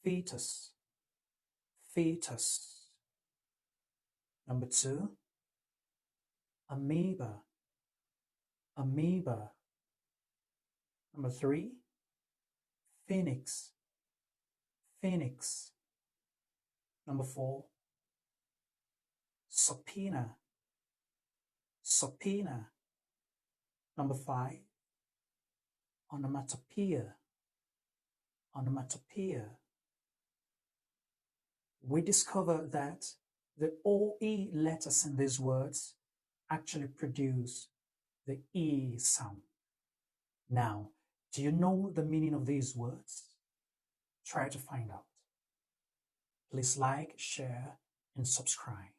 fetus, fetus. Number 2, amoeba, amoeba. Number 3, phoenix, phoenix. Number 4, subpoena, subpoena. Number 5, onomatopoeia, onomatopoeia. We discover that the OE letters in these words actually produce the E sound. Now, do you know the meaning of these words? Try to find out. Please like, share, and subscribe.